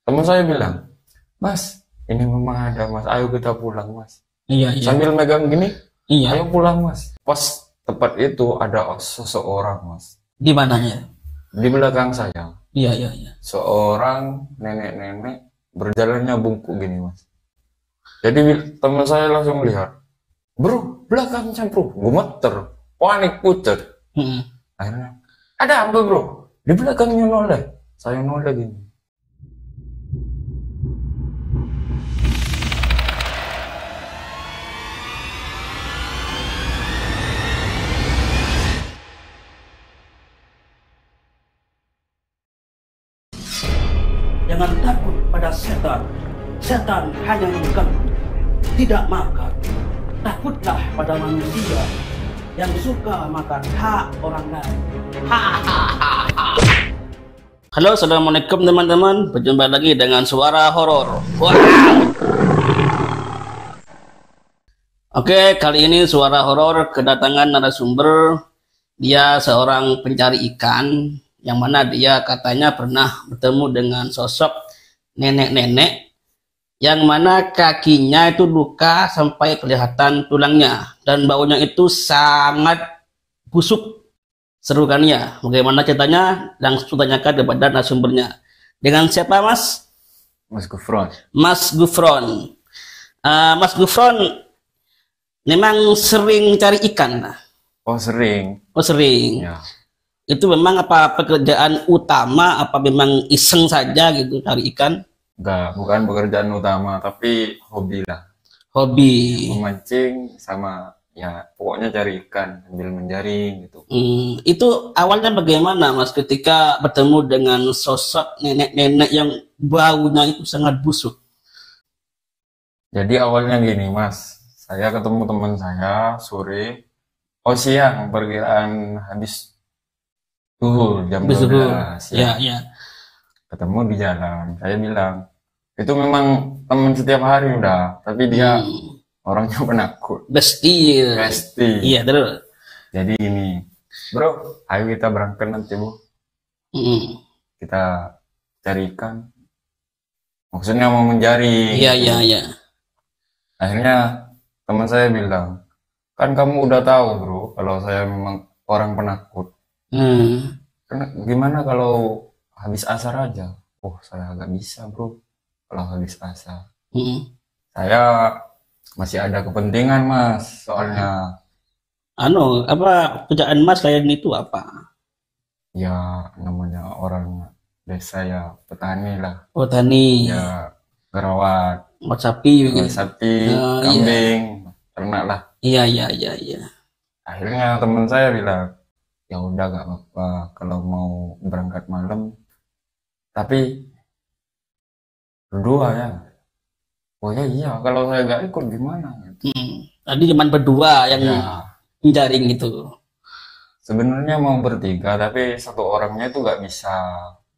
Teman saya bilang, Mas, ini memang ada Mas, ayo kita pulang Mas. Iya, iya. Sambil megang gini, Iya. ayo pulang Mas. Pas tepat itu ada seseorang Mas. Di mananya? Di belakang saya, Iya, iya, iya. seorang nenek-nenek berjalannya bungkuk gini Mas. Jadi teman saya langsung lihat, bro, belakangnya bro, gemeter, panik pucat. Mm-mm. Akhirnya, ada apa bro? Di belakangnya noleh. Saya noleh gini. Jangan takut pada setan. Setan hanya mengganggu, tidak makan. Takutlah pada manusia yang suka makan hak orang lain. Halo, assalamualaikum teman-teman. Berjumpa lagi dengan suara horor. Wow. Oke, kali ini suara horor kedatangan narasumber. Dia seorang pencari ikan, yang mana dia katanya pernah bertemu dengan sosok nenek-nenek yang mana kakinya itu luka sampai kelihatan tulangnya dan baunya itu sangat busuk. Seru kan ya? Bagaimana ceritanya? Langsung tanyakan kepada narasumbernya. Dengan siapa, Mas? Mas Gufron. Mas Gufron. Mas Gufron memang sering cari ikan. Oh sering. Oh, sering. Ya. Itu memang apa pekerjaan utama, apa memang iseng saja gitu cari ikan? Enggak, bukan pekerjaan utama, tapi hobi lah. Hobi. Memancing sama ya pokoknya cari ikan sambil menjaring gitu. Itu awalnya bagaimana, Mas, ketika bertemu dengan sosok nenek-nenek yang baunya itu sangat busuk? Jadi awalnya gini Mas, saya ketemu teman saya sore, siang, perkiraan habis zuhur jam Habis zuhur. 12 Ya, ya. ya. Ketemu di jalan, saya bilang, itu memang teman setiap hari udah, tapi dia orangnya penakut. Besti. Pasti. Iya, terus. Jadi ini, bro, ayo kita berangkat nanti bu, kita cari ikan. Maksudnya mau menjaring. Iya, gitu. iya, iya. Akhirnya teman saya bilang, kan kamu udah tahu bro, kalau saya memang orang penakut. Gimana kalau habis asar aja? Oh, saya agak bisa bro, kalau habis asar. Saya masih ada kepentingan mas, soalnya. Apa pekerjaan Mas selain itu apa? Ya, namanya orang desa ya, petani lah. Oh, tani. Ya, ngerawat Sapi gitu. sapi, Oh, iya. kambing, ternak lah. Iya, iya, iya, iya. Akhirnya teman saya bilang, ya udah gak apa-apa kalau mau berangkat malam, tapi berdua ya. Oh ya iya, kalau saya gak ikut gimana? Tadi cuma berdua yang Ya, menjaring itu. sebenarnya mau bertiga, tapi satu orangnya itu gak bisa,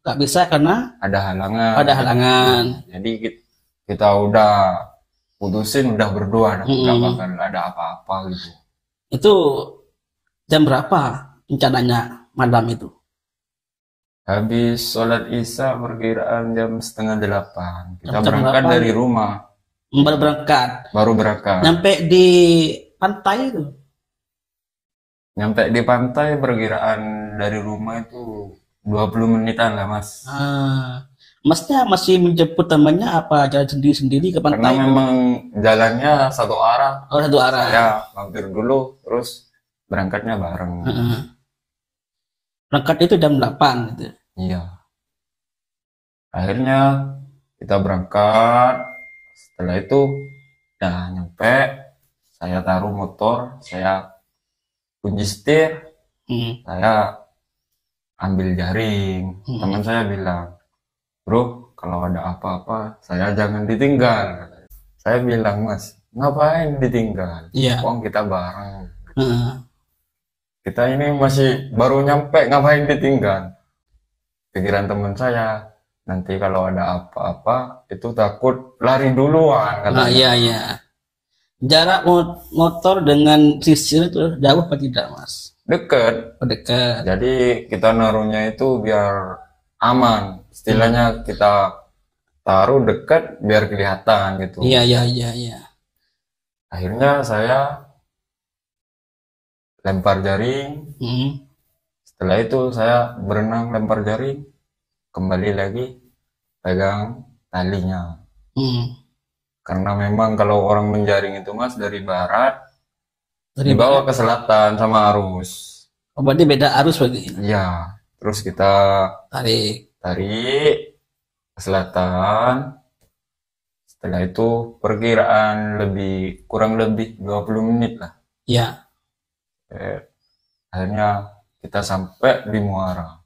Gak bisa karena ada halangan. ada halangan. Jadi kita udah putusin udah berdua, nggak bakal ada apa-apa gitu. Itu jam berapa rencananya malam itu? Habis sholat isya perkiraan jam 7:30. Kita Jam berangkat 7:30. dari rumah. Baru berangkat. Baru berangkat. Nyampe di pantai itu. Nyampe di pantai perkiraan dari rumah itu 20 menitan lah mas. Masnya masih menjemput temannya apa jalan sendiri-sendiri ke Karena pantai? memang jalannya satu arah. Oh, satu arah. Saya mampir dulu, terus berangkatnya bareng. Berangkat itu jam 8 gitu. Iya. Akhirnya kita berangkat. Setelah itu udah nyampe, saya taruh motor, saya kunci setir, saya ambil jaring. Teman saya bilang, bro, kalau ada apa-apa, saya jangan ditinggal. Saya bilang, mas, ngapain ditinggal? Iya. Wong kita bareng. Kita ini masih baru nyampe, ngapain ditinggal? Pikiran teman saya, nanti kalau ada apa-apa, itu takut lari duluan. Nah, iya, iya. Jarak motor dengan sisir itu jauh apa tidak, mas? Deket. Oh, dekat. Jadi kita naruhnya itu biar aman. Istilahnya kita taruh dekat biar kelihatan gitu. Iya, iya, iya, iya. Akhirnya saya lempar jaring. Setelah itu saya berenang lempar jaring, kembali lagi pegang talinya. Karena memang kalau orang menjaring itu Mas dari barat dibawa ke selatan sama arus. Oh, berarti beda arus bagi. Iya, terus kita Tarik. ke selatan. Setelah itu perkiraan kurang lebih 20 menit lah. Ya. Akhirnya kita sampai di Muara.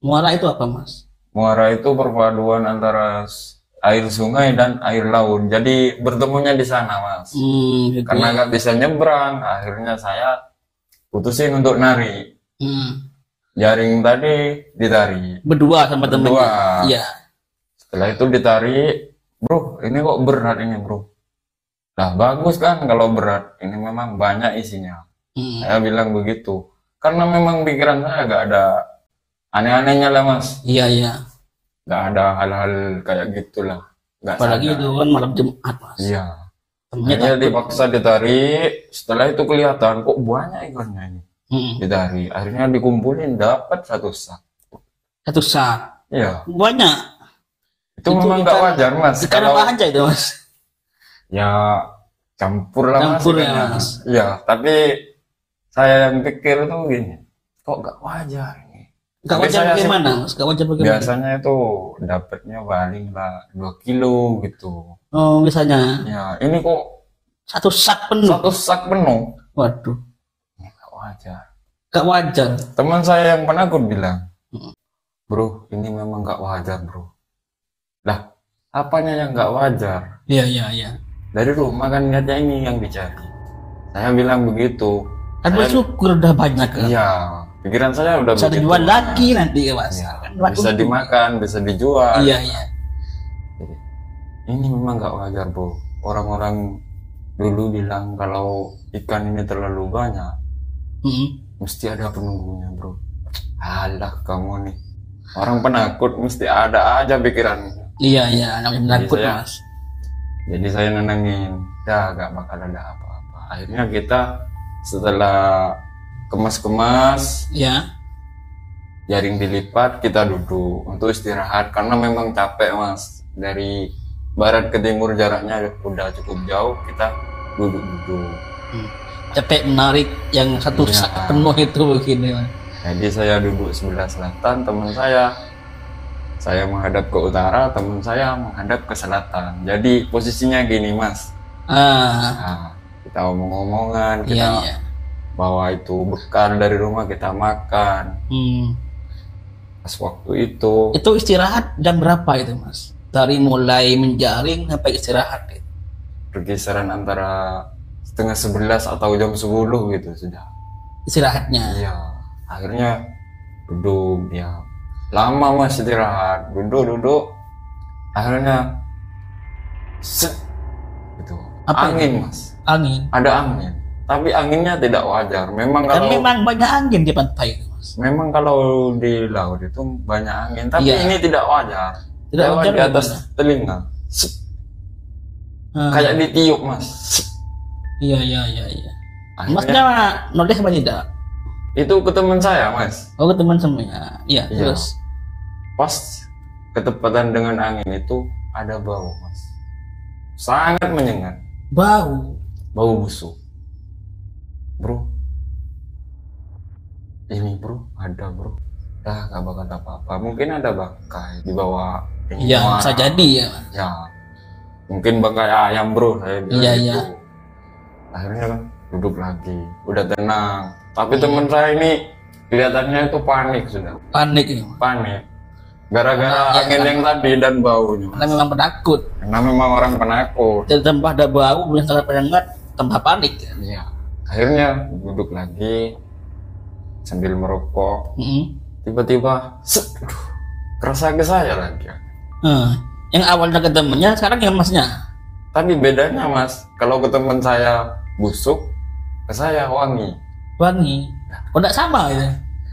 Muara itu apa, Mas? Muara itu perpaduan antara air sungai dan air laut. Jadi bertemunya di sana, Mas. Gitu Karena ya. nggak bisa nyebrang, akhirnya saya putusin untuk narik. Jaring tadi ditarik. Berdua sama temennya. Berdua. Iya. Setelah itu ditarik, bro, ini kok berat ini, bro. Lah bagus kan kalau berat. Ini memang banyak isinya. Saya bilang begitu. Karena memang pikiran saya nggak ada aneh-anehnya lah, Mas. Iya, iya. Nggak ada hal-hal kayak gitulah. Nggak Apalagi sadar. itu kan malam Jumat, Mas. Iya. Temennya Akhirnya takut. dipaksa ditarik. Setelah itu kelihatan kok banyak ikannya ini. Ditarik. Akhirnya dikumpulin dapat 1 sak. 1 sak. Iya. Banyak. Itu memang nggak wajar, Mas. Ikan Kalau apa aja itu, Mas? ya campur lah, Mas. Campur ya, ikannya. Mas. Iya. Tapi saya yang pikir tuh gini. Kok nggak wajar ini? Gak Tapi wajar saya sih- bagaimana, Mas? Gak wajar bagaimana? Biasanya itu dapatnya paling lah 2 kilo gitu. Oh, biasanya Ya, ini kok 1 sak penuh. 1 sak penuh. Waduh, Nggak wajar. gak wajar. Teman saya yang penakut bilang, bro, ini memang nggak wajar, bro. Lah, apanya yang nggak wajar? Iya, iya, iya. Dari rumah kan niatnya ini yang dicari. Saya bilang begitu. Kan Saya- bersyukur udah banyak kan. Iya, pikiran saya udah Bisa begitu. dijual lagi nanti ya, Mas. Iya, Kan buat bisa untung. dimakan, bisa dijual. Iya, iya. Ini memang nggak wajar, bro. Orang-orang dulu bilang kalau ikan ini terlalu banyak, mesti ada penunggunya, bro. Alah kamu nih, orang penakut mesti ada aja pikiran. Iya, iya. Namanya penakut, saya- Mas. Jadi saya nenangin, dah gak bakal ada apa-apa. Akhirnya kita setelah kemas-kemas, Iya. jaring dilipat, kita duduk untuk istirahat karena memang capek, Mas. Dari barat ke timur jaraknya udah cukup jauh, kita duduk-duduk. Capek menarik yang 1 Iya. sak penuh itu begini, Mas. Jadi saya duduk sebelah selatan, teman saya menghadap ke utara, teman saya menghadap ke selatan. Jadi posisinya gini, Mas. Nah, kita omong-omongan, Iya, kita iya. bawa itu bekal dari rumah, kita makan. Pas waktu itu, Itu istirahat jam berapa itu, Mas? Dari mulai menjaring sampai istirahat itu. berkisaran antara setengah 11 atau jam 10 gitu sudah. Istirahatnya. Iya, akhirnya duduk, ya lama Mas istirahat, duduk, akhirnya set, gitu. Apa Angin, Mas, Angin. ada angin, tapi anginnya tidak wajar. Memang Kan kalau memang banyak angin di pantai itu, Mas. memang kalau di laut itu banyak angin, tapi Iya. ini tidak wajar. Tidak Lewat wajar di atas gimana? telinga, set, Ah, kayak ditiup, Mas. Set. Iya, iya, iya, iya. Akhirnya, Masnya noleh apa tidak? itu ke teman saya, Mas. Oh, ke teman semuanya. Iya, Iya. terus. Pas ketepatan dengan angin itu ada bau, Mas. Sangat menyengat, Bau. bau busuk. Bro, ini bro, ada bro. Dah gak bakal apa-apa. Mungkin ada bangkai di bawah ini. Iya, muara. bisa jadi ya, Mas. Ya, mungkin bangkai ayam bro, saya bilang Iya, gitu. iya. Akhirnya kan duduk lagi, udah tenang. Tapi teman saya ini kelihatannya itu panik sudah, Panik ini, Mas. panik. Gara-gara Ya, angin kan. yang tadi dan baunya. Karena memang penakut. Karena memang orang penakut. Dan tambah ada bau yang sangat menyengat, tambah panik. Iya. Akhirnya duduk lagi sambil merokok. Tiba-tiba, set, aduh, kerasa ke saya lagi. Yang awalnya ke temennya, sekarang yang Masnya. Tapi bedanya Mas, kalau ke teman saya busuk, ke saya wangi. Wangi. Kok enggak sama gitu?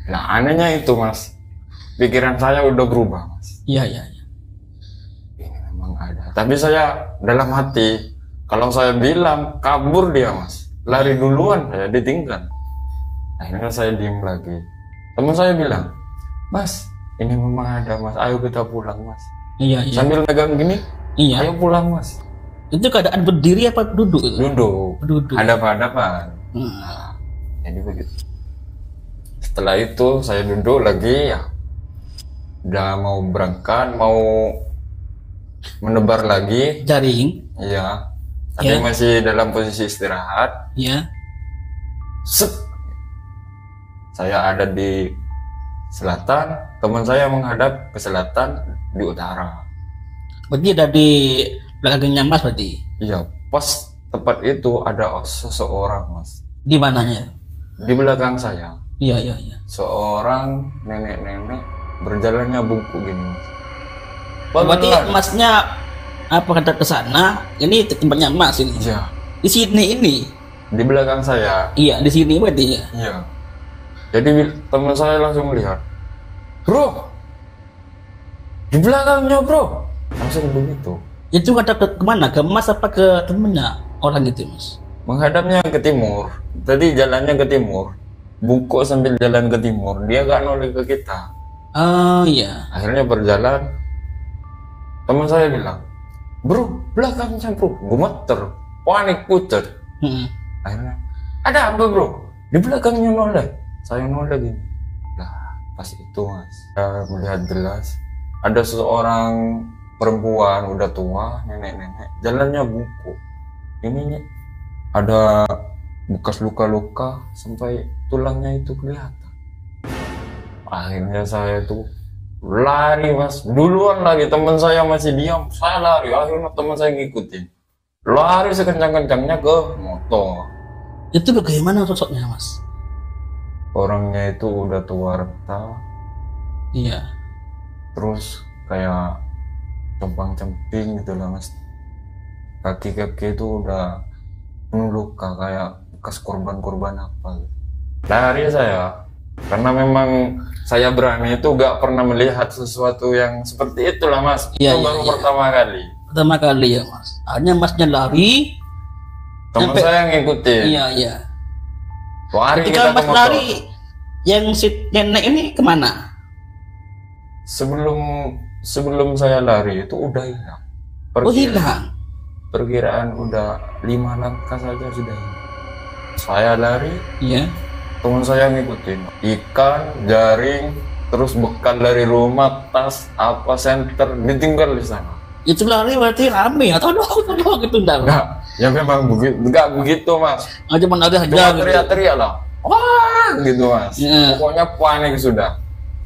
Nah anehnya itu Mas, pikiran saya udah berubah Mas. Iya, iya, iya. Ini ada. Tapi saya dalam hati, kalau saya bilang kabur dia mas, lari duluan, saya ditinggal. Akhirnya saya diem lagi. Teman saya bilang, mas ini memang ada mas, ayo kita pulang mas. Iya, iya. Sambil megang gini, Iya. ayo pulang mas. Itu keadaan berdiri apa duduk itu? Duduk, hadap-hadapan. Nah, Jadi begitu. Setelah itu saya duduk lagi ya, udah mau berangkat, mau menebar lagi. jaring, Iya. Tapi Ya. masih dalam posisi istirahat. ya. Set. Saya ada di selatan, teman saya menghadap ke selatan di utara. Berarti ada di belakangnya Mas berarti. Iya, pas tepat itu ada seseorang mas Di mananya? di belakang saya. Iya, iya, iya. Seorang nenek-nenek berjalannya bungkuk gini mas. Berarti Pelan. Masnya apa kata ke sana? Ini tempatnya Mas ini. Iya, Di sini ini. di belakang saya. Iya, di sini berarti ya. Iya. Jadi teman saya langsung melihat, bro, di belakangnya bro, langsung begitu. Itu kata ke kemana? Ke Mas apa ke temennya orang itu Mas? Menghadapnya ke timur. Tadi jalannya ke timur, bungkuk sambil jalan ke timur. Dia gak noleh ke kita. Oh iya. Akhirnya berjalan. Teman saya bilang, bro, belakangnya bro. Gemeter, panik pucat. Hmm. Akhirnya, ada apa bro? Di belakangnya noleh. Saya noleh gini. Lah, pas itu mas, saya melihat jelas ada seseorang perempuan udah tua, nenek-nenek, jalannya bungkuk. Ini ada bekas luka-luka sampai tulangnya itu kelihatan. Akhirnya saya tuh lari mas, duluan lagi. Teman saya masih diam, saya lari. Akhirnya teman saya ngikutin, lari sekencang-kencangnya ke motor. Itu bagaimana sosoknya Mas? Orangnya itu udah tua renta, Iya. terus kayak compang-camping gitu lah mas. Kaki-kaki itu udah penuh luka, kayak bekas korban-korban apa gitu. Lari saya, karena memang saya berani itu gak pernah melihat sesuatu yang seperti itulah mas. Iya, Itu iya, baru iya. pertama kali. Pertama kali ya Mas. Akhirnya Masnya lari. Teman Sampai- saya ngikutin. Iya, iya. Lari Ketika kita ke Mas motor. lari, yang si nenek ini kemana? Sebelum saya lari itu udah hilang. Oh hilang. Perkiraan udah 5 langkah saja sudah hilang. Saya lari, Iya. teman saya ngikutin. Ikan, jaring, terus bekal dari rumah, tas, apa, senter, ditinggal di sana. Itu lari berarti rame atau doang gitu enggak? Enggak, ya memang begitu, enggak begitu mas. Oh, cuma ada Cuma aja gitu. teriak-teriak lah, wah gitu mas. Iya. Pokoknya panik sudah,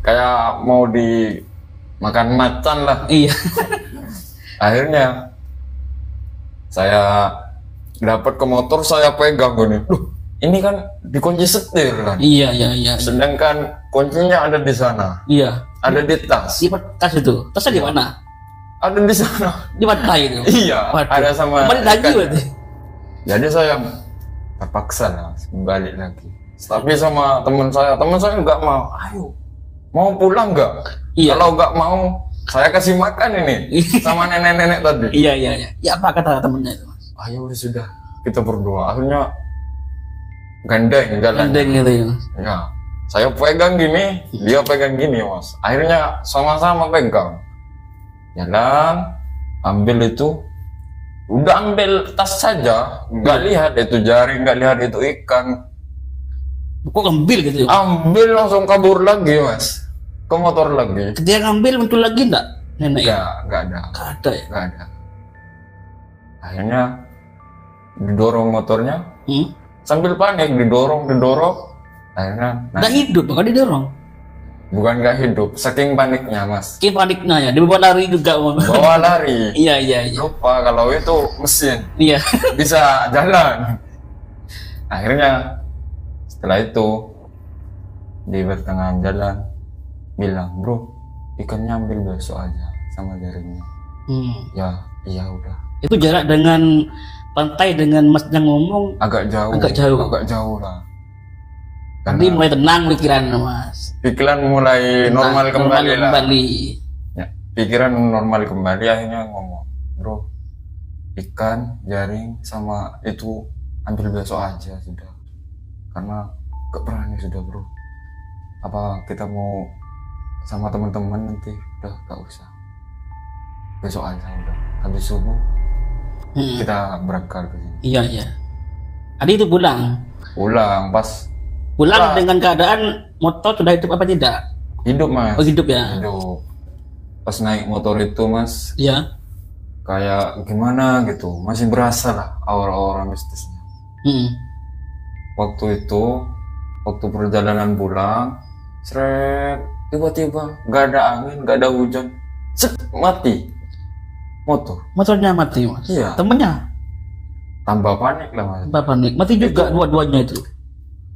kayak mau dimakan macan lah. Iya. Akhirnya saya dapat ke motor, saya pegang gini. Loh, ini kan dikunci setir kan. Iya, iya, iya. Sedangkan kuncinya ada di sana, Iya. ada di tas, Di tas itu. Tasnya di mana? ada di sana. Di pantai itu. Iya, Waduh. ada sama Kembali lagi ikan. berarti. Jadi saya terpaksa lah balik lagi. Tapi sama teman saya nggak mau. Ayo, mau pulang nggak? Iya. Kalau nggak mau, saya kasih makan ini sama nenek-nenek tadi. Iya, iya, iya. Ya apa kata temennya itu Mas? Ayo sudah, kita berdoa. Akhirnya gandeng jalan. Gandeng gitu ya Mas. Ya, saya pegang gini, dia pegang gini mas. Akhirnya sama-sama pegang. Jalan, ambil itu, udah ambil tas saja, nggak lihat itu jaring, nggak lihat itu ikan. Kok ngambil gitu ya? Ambil langsung kabur lagi mas, ke motor lagi. Ketika ngambil muncul lagi enggak? Nenek ya? Nggak ada, Nggak ada ya? nggak ada. Akhirnya didorong motornya, sambil panik didorong. Akhirnya, nah, Nggak hidup, bakal didorong. bukan nggak hidup, saking paniknya mas. Kayak paniknya ya, dibawa lari juga. Bawa lari. Iya, iya, iya. Lupa kalau itu mesin Iya. bisa jalan. Akhirnya setelah itu di pertengahan jalan bilang, bro, ikannya ambil besok aja sama jaringnya. Ya, iya udah. Itu jarak dengan pantai dengan Mas yang ngomong Agak jauh. Agak jauh. Agak jauh lah. nanti Karena mulai tenang pikiran Mas. pikiran mulai Tenang, normal kembali lah. kembali. Ya, pikiran normal kembali akhirnya ngomong, bro, ikan, jaring sama itu ambil besok aja sudah, karena gak berani sudah bro. Apa kita mau sama teman-teman nanti udah gak usah, besok aja udah habis subuh kita berangkat ke sini. Iya iya. Tadi itu pulang Pas dengan keadaan motor sudah hidup apa tidak? hidup mas. Oh hidup ya. Hidup. Pas naik motor itu mas, Iya. kayak gimana gitu, masih berasa lah aura-aura mistisnya. Waktu perjalanan pulang, seret, tiba-tiba nggak ada angin, nggak ada hujan, set, mati motor. Motornya mati mas. Iya. Temennya Tambah panik lah mas. apa panik? Mati juga dua-duanya itu.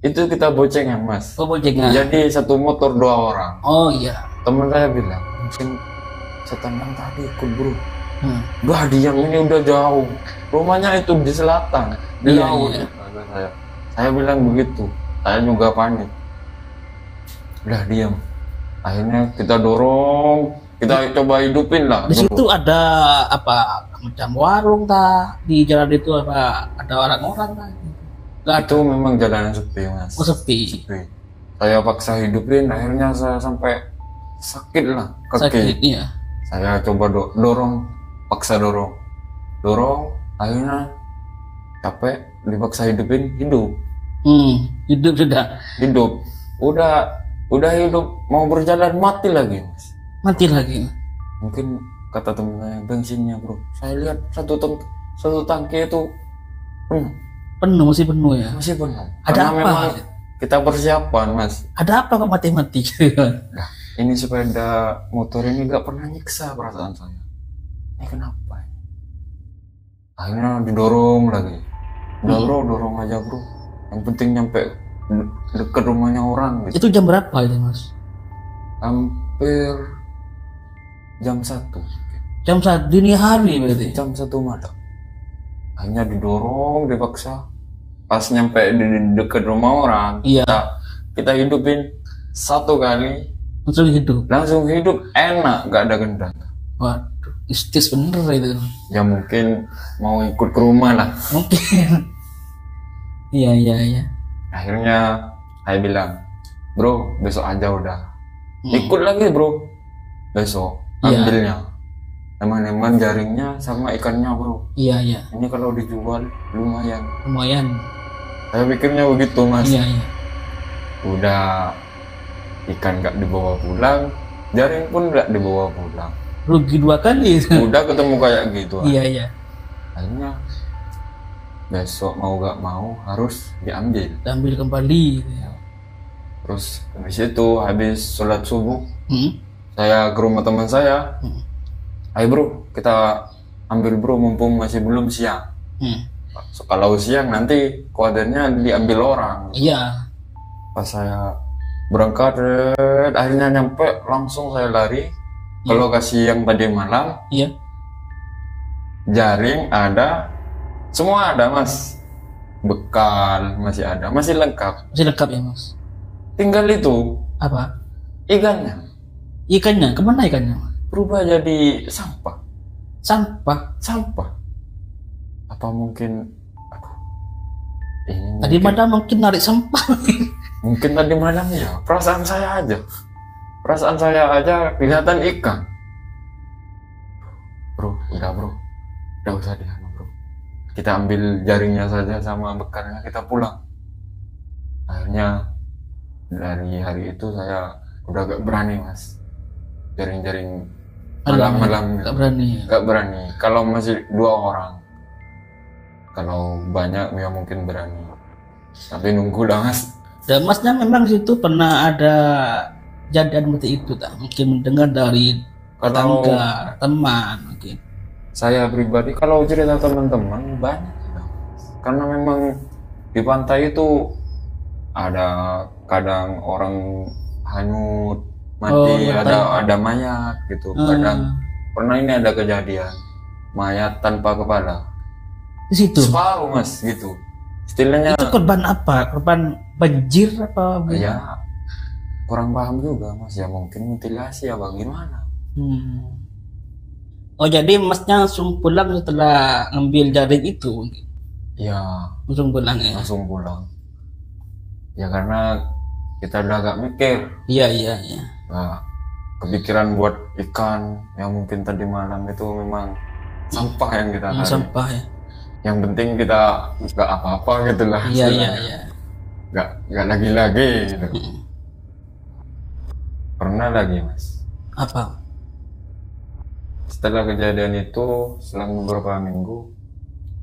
Itu kita boncengan mas. Oh boncengnya. Jadi satu motor 2 orang. Oh iya. Teman saya bilang mungkin setan yang tadi ikut bro. Bah diam, ini udah jauh. Rumahnya itu di selatan, di Iya, laut. iya. Saya bilang begitu. Saya juga panik. Udah diam. Akhirnya kita dorong, kita coba hidupin lah. Di situ ada apa macam warung tak di jalan itu, apa ada orang-orang tak? Nggak ada. Itu memang jalanan sepi mas. Oh sepi. Sepi. Saya paksa hidupin, akhirnya saya sampai sakit lah kaki. Sakit iya. Saya coba dorong, paksa dorong, akhirnya capek, dipaksa hidupin, hidup. Hidup sudah. Hidup. Udah hidup, mau berjalan mati lagi mas. Mati lagi. Mungkin kata temen saya bensinnya bro. Saya lihat satu tangki itu Penuh, masih penuh ya. masih penuh. Ada Karena apa? memang kita persiapan mas. Ada apa kok mati-mati? Nah, ini sepeda motor ini gak pernah nyiksa perasaan saya. Ini kenapa? Akhirnya didorong lagi. Udah bro, dorong aja bro. Yang penting nyampe deket rumahnya orang gitu. Itu jam berapa itu mas? Hampir jam 1. Jam saat dini hari berarti. Jam 1 malam. Akhirnya didorong, dipaksa. Pas nyampe di deket rumah orang, Iya. kita hidupin 1 kali, Langsung hidup. enak, gak ada gendang. Waduh, istis bener itu. Ya mungkin mau ikut ke rumah lah. Mungkin. Iya. Akhirnya saya bilang, bro besok aja udah. Ikut lagi bro, besok Iya. ambilnya. Teman-teman jaringnya sama ikannya bro. Iya. Ini kalau dijual lumayan. Lumayan. Saya pikirnya begitu mas. Iya. Udah ikan gak dibawa pulang, jaring pun gak dibawa pulang. Rugi 2 kali. Udah ketemu kayak gitu. Iya. Akhirnya besok mau gak mau harus diambil. Ambil kembali. Terus habis itu habis sholat subuh Hmm? saya ke rumah teman saya. Ayo bro kita ambil bro mumpung masih belum siang. So, kalau siang nanti kuadernya diambil orang. Iya. Pas saya berangkat akhirnya nyampe langsung saya lari ke lokasi yang tadi malam. Iya. Jaring ada, semua ada mas, bekal masih ada, masih lengkap. Masih lengkap ya mas. Tinggal itu Apa? ikannya Ikannya kemana ikannya mas? berubah jadi sampah. Sampah. Apa mungkin aduh, ini Tadi mungkin, malam mungkin narik sampah. mungkin tadi malam ya perasaan saya aja kelihatan ikan. Bro udah usah dianu bro, kita ambil jaringnya saja sama bekalnya, kita pulang. Akhirnya dari hari itu saya udah gak berani mas jaring-jaring malam-malam. Gak berani kalau masih 2 orang. Kalau banyak ya mungkin berani, tapi nunggu lah mas. Dan masnya memang situ pernah ada kejadian seperti itu tak? Mungkin mendengar dari Kalau tetangga, teman mungkin. saya pribadi kalau cerita teman-teman banyak ya, karena memang di pantai itu ada kadang orang hanyut mati, ada mayat gitu. Kadang pernah ini ada kejadian mayat tanpa kepala Di situ. separuh mas gitu istilahnya. Itu korban apa? Korban banjir apa? Ya kurang paham juga mas, ya mungkin mutilasi apa gimana. Oh jadi masnya langsung pulang setelah ngambil jaring itu, Ya langsung pulang ya? langsung pulang. Ya karena kita udah agak mikir, Iya iya iya. nah, kepikiran buat ikan yang mungkin tadi malam itu memang sampah yang kita cari. Sampah ya. Yang penting kita nggak apa-apa gitu lah. Iya iya istilahnya. iya. Nggak lagi-lagi gitu. Pernah lagi mas. Apa? Setelah kejadian itu, selang beberapa minggu,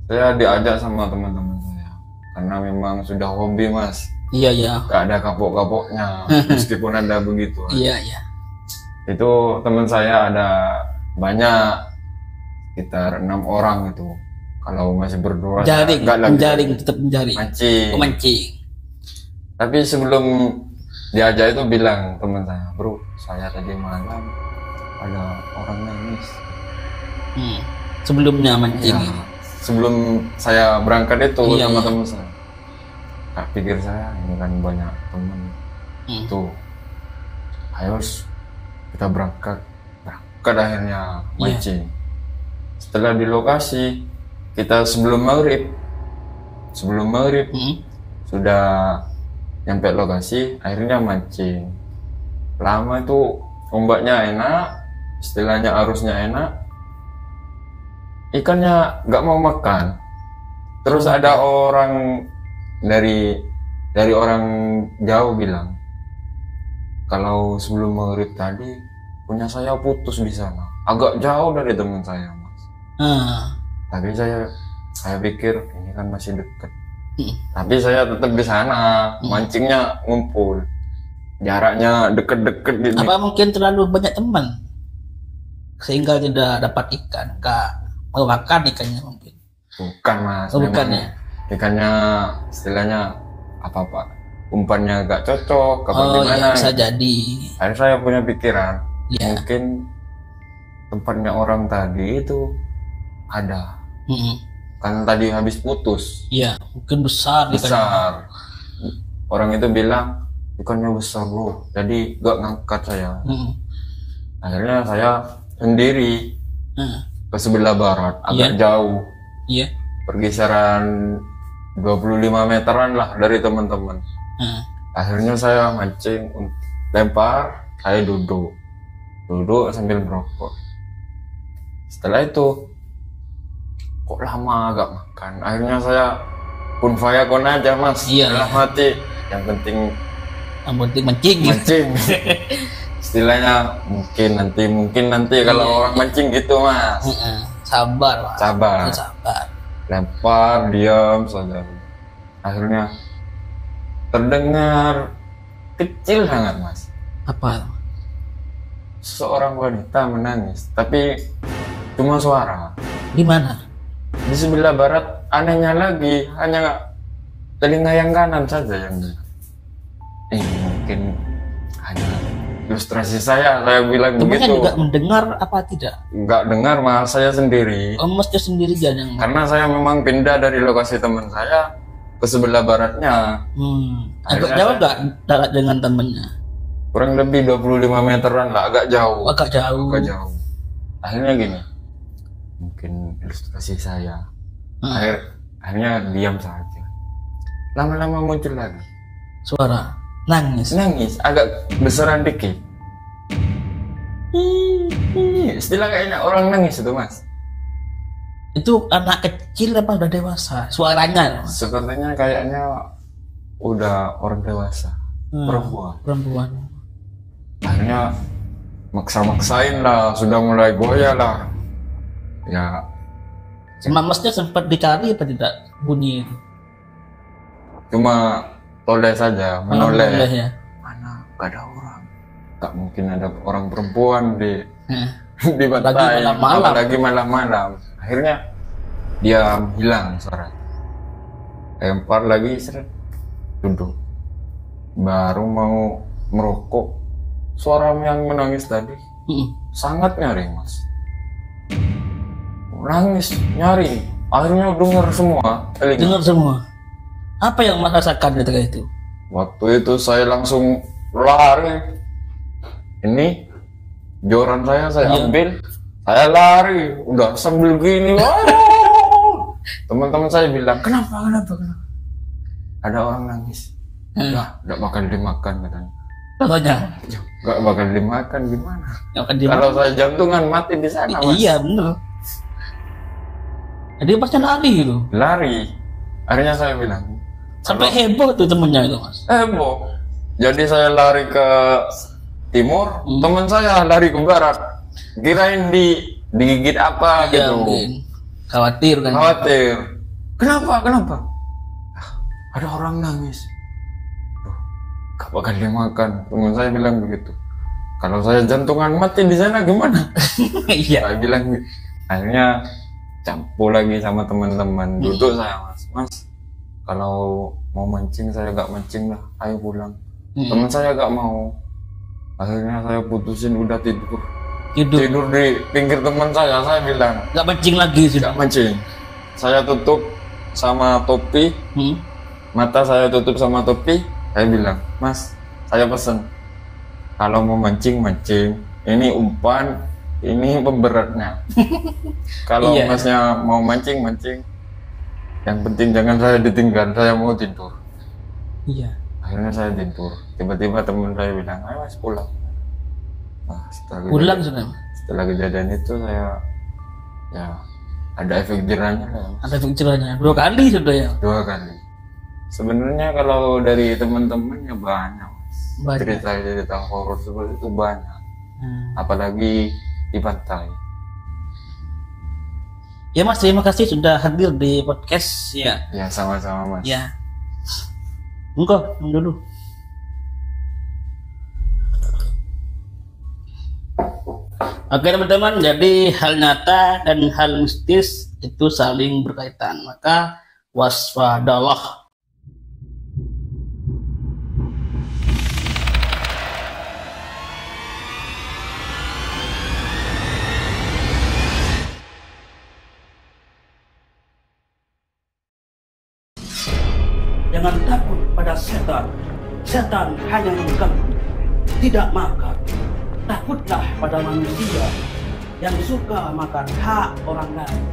saya diajak sama teman-teman saya. Karena memang sudah hobi mas. Iya iya. Gak ada kapok-kapoknya, meskipun ada begitu. Iya iya. Itu teman saya ada banyak, sekitar 6 orang itu. Kalau masih berdua, Jaring, nggak lagi menjaring, tetap menjaring. mancing. Oh, mancing. Tapi sebelum diajak itu bilang teman saya, bro, saya tadi malam ada orang nangis. Sebelumnya mancing. Ya, sebelum saya berangkat itu Iya, sama iya. teman saya. Tak pikir saya ini kan banyak teman. Tuh, ayo kita berangkat akhirnya mancing. Setelah di lokasi kita sebelum maghrib sudah nyampe lokasi, akhirnya mancing. Lama itu ombaknya enak, istilahnya arusnya enak, ikannya nggak mau makan. Terus ada orang dari orang jauh bilang, kalau sebelum maghrib tadi punya saya putus di sana, agak jauh dari teman saya mas. Tapi saya pikir ini kan masih dekat. Tapi saya tetap di sana, mancingnya ngumpul, jaraknya deket-deket gitu. Apa mungkin terlalu banyak teman sehingga tidak dapat ikan? Kak mau makan ikannya mungkin? Bukan mas, Oh, bukan memang ya? ikannya istilahnya apa umpannya gak cocok, apa Oh gimana? iya, bisa jadi. Akhirnya saya punya pikiran, Iya. mungkin tempatnya orang tadi itu ada, kan tadi habis putus. Iya, mungkin besar ikannya. Besar. Orang itu bilang ikannya besar bro, jadi gak ngangkat saya. Akhirnya saya sendiri ke sebelah barat, agak jauh, Iya. pergeseran 25 meteran lah dari teman-teman. Akhirnya saya mancing, lempar, saya duduk sambil merokok. Setelah itu kok lama agak makan, akhirnya saya kun fayakun aja mas. Iya. Dalam hati yang penting Yang penting mancing. mancing. Istilahnya mungkin nanti kalau orang mancing gitu mas. Sabar, Pak. Sabar. Sabar. Lempar, diam saja. Akhirnya terdengar kecil sangat mas, Apa? seorang wanita menangis, tapi cuma suara. Di mana? Di sebelah barat, anehnya lagi hanya telinga yang kanan saja yang dengar. Mungkin hanya ilustrasi saya bilang Temannya begitu. juga mendengar apa tidak? Nggak dengar mas, saya sendiri. Oh, mesti sendiri aja yang. Karena saya memang pindah dari lokasi teman saya ke sebelah baratnya. Agak jauh nggak darat dengan temennya? Kurang lebih 25 meteran lah, agak jauh. Agak jauh. Agak jauh. Akhirnya gini, mungkin ilustrasi saya. Akhirnya diam saja. Lama-lama muncul lagi Suara nangis. agak besaran dikit. Istilah kayaknya orang nangis itu mas. Itu anak kecil apa udah dewasa? Suaranya. Sepertinya kayaknya udah orang dewasa, Perempuan. Akhirnya maksa-maksain lah, sudah mulai goyah lah. Ya, Masnya sempat dicari apa tidak bunyi itu? cuma toleh saja, menoleh. Menoleh ya. Mana gak ada orang, tak mungkin ada orang perempuan di di Lagi Batai, malam-malam. apalagi malam-malam. Akhirnya dia hilang suara. Lempar lagi, seret, duduk. Baru mau merokok, suara yang menangis tadi sangat nyaring mas. Nangis nyari, akhirnya dengar semua telinga. Dengar semua. Apa yang Mas rasakan ketika itu? Waktu itu saya langsung lari. Ini joran saya Iya. ambil, Saya lari, udah sambil gini. Teman-teman saya bilang, kenapa? Ada orang nangis. Lah, nggak bakal dimakan katanya. Contohnya? Nggak bakal dimakan gimana? Kalau saya jantungan mati di sana, Mas. Iya bener. Jadi pasnya lari gitu. Lari. Akhirnya saya bilang. Sampai heboh tuh temennya itu, Mas. Heboh. Jadi saya lari ke timur, teman saya lari ke barat. Kirain digigit apa Ya, gitu. mungkin. Khawatir kan? Khawatir. Kenapa? Ada orang nangis. Gak bakal dimakan. Teman saya bilang begitu. Kalau saya jantungan mati di sana gimana? Iya. Saya bilang gitu. Akhirnya campur lagi sama teman-teman. Duduk saya, Mas. Kalau mau mancing saya gak mancing lah. Ayo pulang. Teman saya gak mau. Akhirnya saya putusin udah tidur di pinggir teman saya bilang Gak mancing lagi sudah. Gak mancing. Saya tutup sama topi, mata saya tutup sama topi. Saya bilang, Mas, saya pesen kalau mau mancing. Ini umpan, ini pemberatnya. Kalau Masnya mau mancing. Yang penting jangan saya ditinggal, saya mau tidur. Iya. Akhirnya saya tidur. Tiba-tiba teman saya bilang, ayo Mas pulang. Nah, setelah kejadian itu saya ada efek jerahnya lah. Ada efek jerahnya 2 kali sudah ya? 2 kali. Sebenarnya kalau dari teman-temannya banyak. Cerita horor seperti itu banyak. Apalagi di pantai. Ya Mas, terima kasih sudah hadir di podcast ya. Ya sama-sama Mas. Ya. Engkau dulu. Oke teman-teman, jadi hal nyata dan hal mistis itu saling berkaitan, maka waspadalah. Jangan takut pada setan. Setan hanya mengganggu, tidak makan. Takutlah pada manusia yang suka makan hak orang lain.